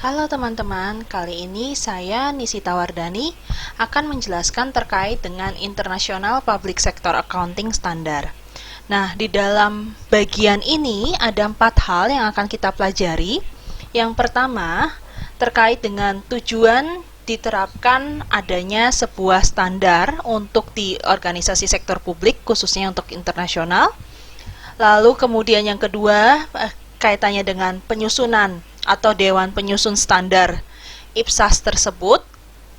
Halo teman-teman, kali ini saya Nisita Wardani akan menjelaskan terkait dengan International Public Sector Accounting Standard. Nah, di dalam bagian ini ada 4 hal yang akan kita pelajari. Yang pertama, terkait dengan tujuan diterapkan adanya sebuah standar untuk di organisasi sektor publik, khususnya untuk internasional. Lalu kemudian yang kedua, kaitannya dengan penyusunan atau Dewan Penyusun Standar IPSAS tersebut.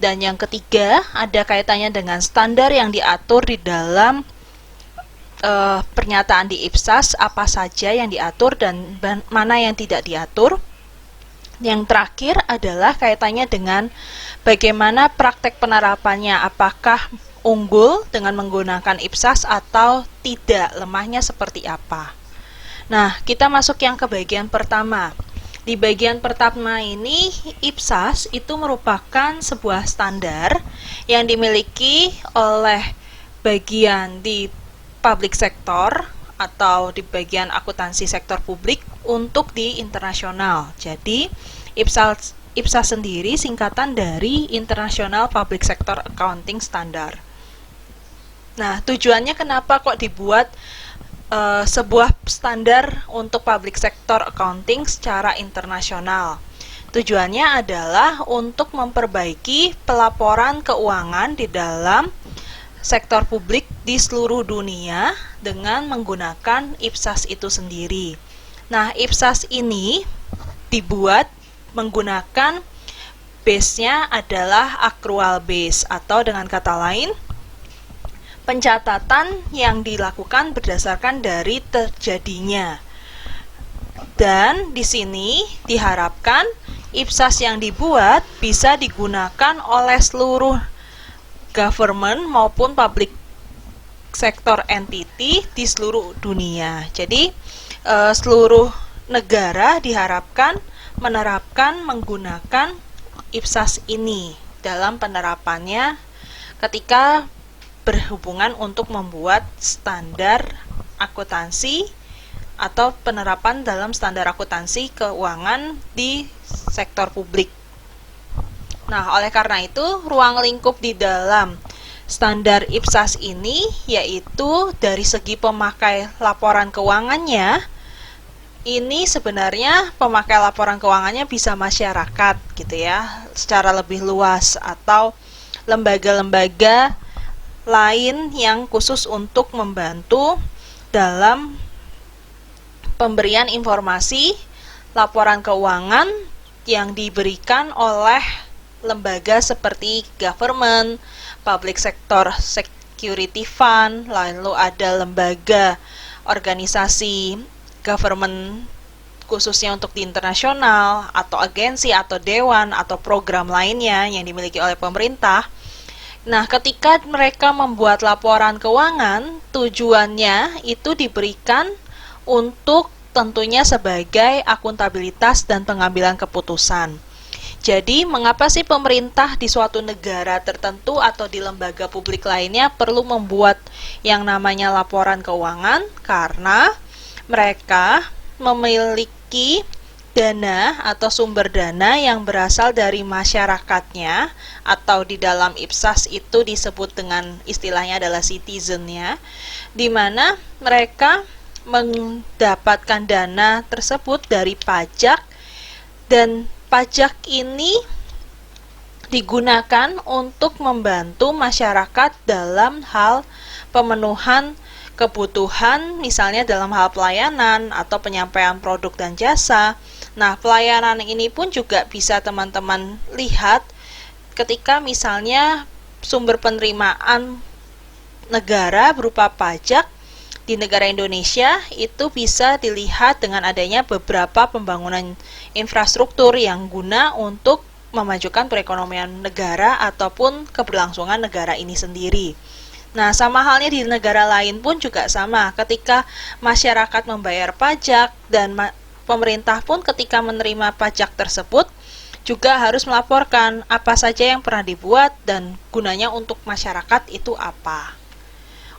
Dan yang ketiga, ada kaitannya dengan standar yang diatur di dalam pernyataan di IPSAS, apa saja yang diatur dan mana yang tidak diatur. Yang terakhir adalah kaitannya dengan bagaimana praktek penerapannya, apakah unggul dengan menggunakan IPSAS atau tidak, lemahnya seperti apa. Nah, kita masuk yang ke bagian pertama. Di bagian pertama ini, IPSAS itu merupakan sebuah standar yang dimiliki oleh bagian di public sector atau di bagian akuntansi sektor publik untuk di internasional. Jadi, IPSAS sendiri singkatan dari International Public Sector Accounting Standard. Nah, tujuannya kenapa kok dibuat sebuah standar untuk public sector accounting secara internasional? Tujuannya adalah untuk memperbaiki pelaporan keuangan di dalam sektor publik di seluruh dunia dengan menggunakan IPSAS itu sendiri. Nah, IPSAS ini dibuat menggunakan base-nya adalah accrual base, atau dengan kata lain, pencatatan yang dilakukan berdasarkan dari terjadinya. Dan di sini diharapkan IPSAS yang dibuat bisa digunakan oleh seluruh government maupun public sector entity di seluruh dunia. Jadi seluruh negara diharapkan menerapkan menggunakan IPSAS ini dalam penerapannya ketika berhubungan untuk membuat standar akuntansi atau penerapan dalam standar akuntansi keuangan di sektor publik. Nah, oleh karena itu, ruang lingkup di dalam standar IPSAS ini yaitu dari segi pemakai laporan keuangannya, ini sebenarnya pemakai laporan keuangannya bisa masyarakat gitu ya, secara lebih luas, atau lembaga-lembaga lain yang khusus untuk membantu dalam pemberian informasi laporan keuangan yang diberikan oleh lembaga seperti government, public sector security fund, lalu ada lembaga organisasi government khususnya untuk di internasional, atau agensi atau dewan atau program lainnya yang dimiliki oleh pemerintah. Nah, ketika mereka membuat laporan keuangan, tujuannya itu diberikan untuk tentunya sebagai akuntabilitas dan pengambilan keputusan. Jadi, mengapa sih pemerintah di suatu negara tertentu atau di lembaga publik lainnya perlu membuat yang namanya laporan keuangan? Karena mereka memiliki dana atau sumber dana yang berasal dari masyarakatnya, atau di dalam IPSAS itu disebut dengan istilahnya adalah citizen-nya, di mana mereka mendapatkan dana tersebut dari pajak, dan pajak ini digunakan untuk membantu masyarakat dalam hal pemenuhan kebutuhan, misalnya dalam hal pelayanan atau penyampaian produk dan jasa. Nah, pelayanan ini pun juga bisa teman-teman lihat ketika misalnya sumber penerimaan negara berupa pajak di negara Indonesia itu bisa dilihat dengan adanya beberapa pembangunan infrastruktur yang guna untuk memajukan perekonomian negara ataupun keberlangsungan negara ini sendiri. Nah, sama halnya di negara lain pun juga sama. Ketika masyarakat membayar pajak dan pemerintah pun ketika menerima pajak tersebut juga harus melaporkan apa saja yang pernah dibuat dan gunanya untuk masyarakat itu apa.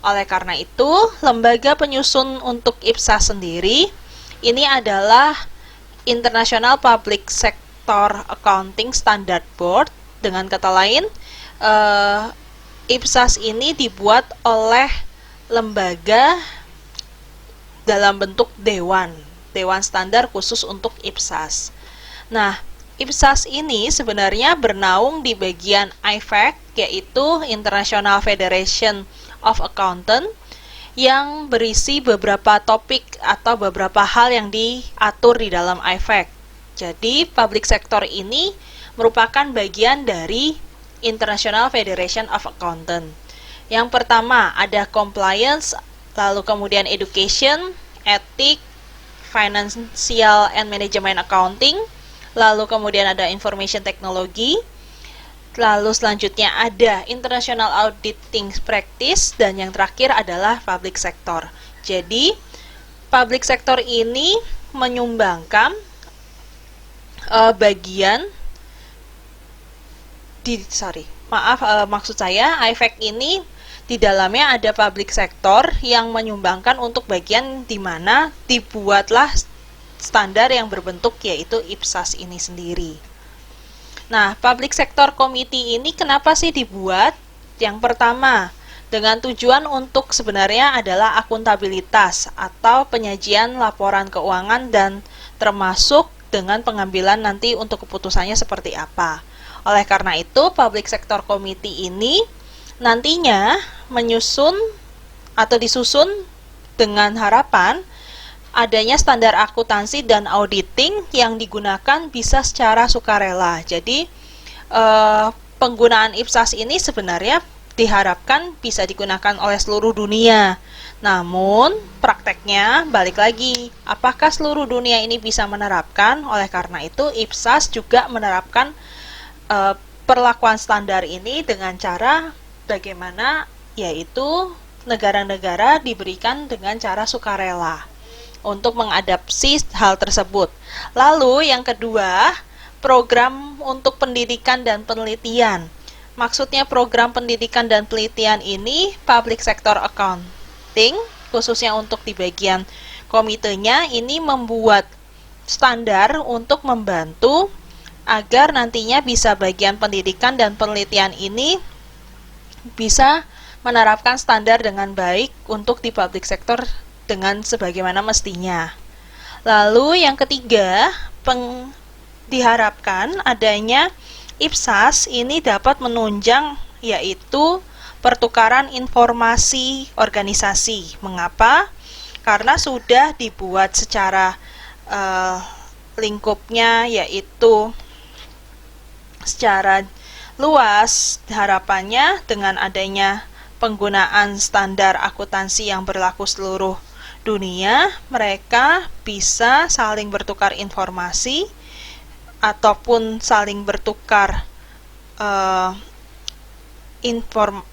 Oleh karena itu, lembaga penyusun untuk IPSAS sendiri ini adalah International Public Sector Accounting Standard Board. Dengan kata lain, IPSAS ini dibuat oleh lembaga dalam bentuk dewan standar khusus untuk IPSAS. Nah, IPSAS ini sebenarnya bernaung di bagian IFAC, yaitu International Federation of Accountants, yang berisi beberapa topik atau beberapa hal yang diatur di dalam IFAC. Jadi, public sector ini merupakan bagian dari International Federation of Accountants. Yang pertama ada compliance, lalu kemudian education, ethics, financial and management accounting, lalu kemudian ada information technology, lalu selanjutnya ada international auditing practice, dan yang terakhir adalah public sector. Jadi, public sector ini menyumbangkan maksud saya IFAC ini di dalamnya ada public sector yang menyumbangkan untuk bagian di mana dibuatlah standar yang berbentuk yaitu IPSAS ini sendiri. Nah, public sector committee ini kenapa sih dibuat? Yang pertama, dengan tujuan untuk sebenarnya adalah akuntabilitas atau penyajian laporan keuangan dan termasuk dengan pengambilan nanti untuk keputusannya seperti apa. Oleh karena itu, public sector committee ini nantinya menyusun atau disusun dengan harapan adanya standar akuntansi dan auditing yang digunakan bisa secara sukarela. Jadi, penggunaan IPSAS ini sebenarnya diharapkan bisa digunakan oleh seluruh dunia. Namun, prakteknya balik lagi, apakah seluruh dunia ini bisa menerapkan? Oleh karena itu, IPSAS juga menerapkan perlakuan standar ini dengan cara bagaimana, yaitu negara-negara diberikan dengan cara sukarela untuk mengadaptasi hal tersebut. Lalu yang kedua, program untuk pendidikan dan penelitian. Maksudnya program pendidikan dan penelitian ini public sector accounting, khususnya untuk di bagian komitenya, ini membuat standar untuk membantu agar nantinya bisa bagian pendidikan dan penelitian ini bisa menerapkan standar dengan baik untuk di public sector dengan sebagaimana mestinya. Lalu yang ketiga, diharapkan adanya IPSAS ini dapat menunjang yaitu pertukaran informasi organisasi. Mengapa? Karena sudah dibuat secara lingkupnya yaitu secara luas. Harapannya dengan adanya penggunaan standar akuntansi yang berlaku seluruh dunia, mereka bisa saling bertukar informasi ataupun saling bertukar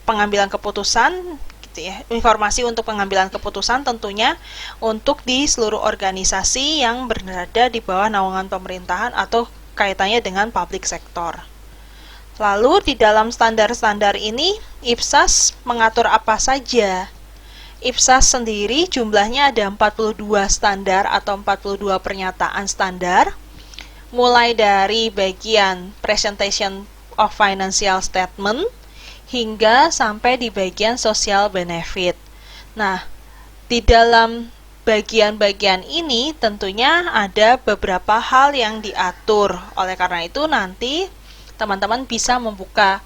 pengambilan keputusan, gitu ya, informasi untuk pengambilan keputusan tentunya untuk di seluruh organisasi yang berada di bawah naungan pemerintahan atau kaitannya dengan public sector. Lalu di dalam standar-standar ini, IPSAS mengatur apa saja? IPSAS sendiri jumlahnya ada 42 standar atau 42 pernyataan standar, mulai dari bagian presentation of financial statement hingga sampai di bagian social benefit. Nah, di dalam bagian-bagian ini tentunya ada beberapa hal yang diatur. Oleh karena itu nanti teman-teman bisa membuka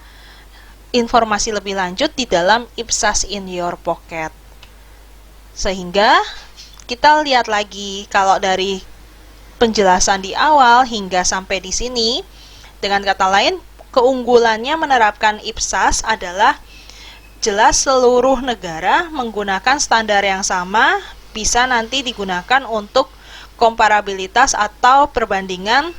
informasi lebih lanjut di dalam IPSAS in your pocket. Sehingga kita lihat lagi kalau dari penjelasan di awal hingga sampai di sini, dengan kata lain, keunggulannya menerapkan IPSAS adalah jelas seluruh negara menggunakan standar yang sama, bisa nanti digunakan untuk komparabilitas atau perbandingan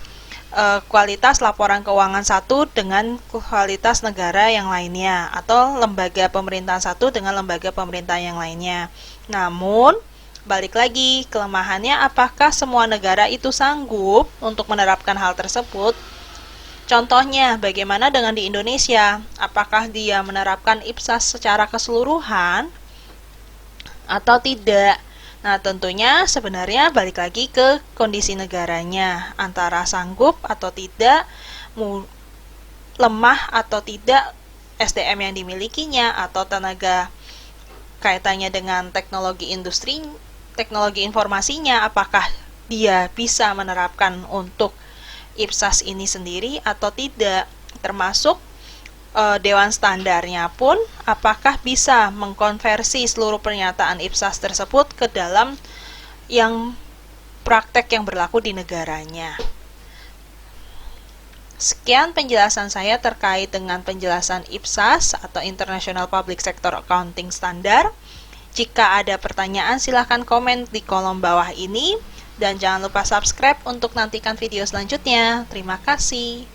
kualitas laporan keuangan satu dengan kualitas negara yang lainnya atau lembaga pemerintahan satu dengan lembaga pemerintahan yang lainnya. Namun, balik lagi, kelemahannya apakah semua negara itu sanggup untuk menerapkan hal tersebut? Contohnya, bagaimana dengan di Indonesia? Apakah dia menerapkan IPSAS secara keseluruhan atau tidak? Nah, tentunya sebenarnya balik lagi ke kondisi negaranya, antara sanggup atau tidak, lemah atau tidak SDM yang dimilikinya, atau tenaga kaitannya dengan teknologi industri, teknologi informasinya, apakah dia bisa menerapkan untuk IPSAS ini sendiri atau tidak, termasuk Dewan Standarnya pun apakah bisa mengkonversi seluruh pernyataan IPSAS tersebut ke dalam yang praktek yang berlaku di negaranya. Sekian penjelasan saya terkait dengan penjelasan IPSAS atau International Public Sector Accounting Standard. Jika ada pertanyaan silahkan komen di kolom bawah ini dan jangan lupa subscribe untuk nantikan video selanjutnya. Terima kasih.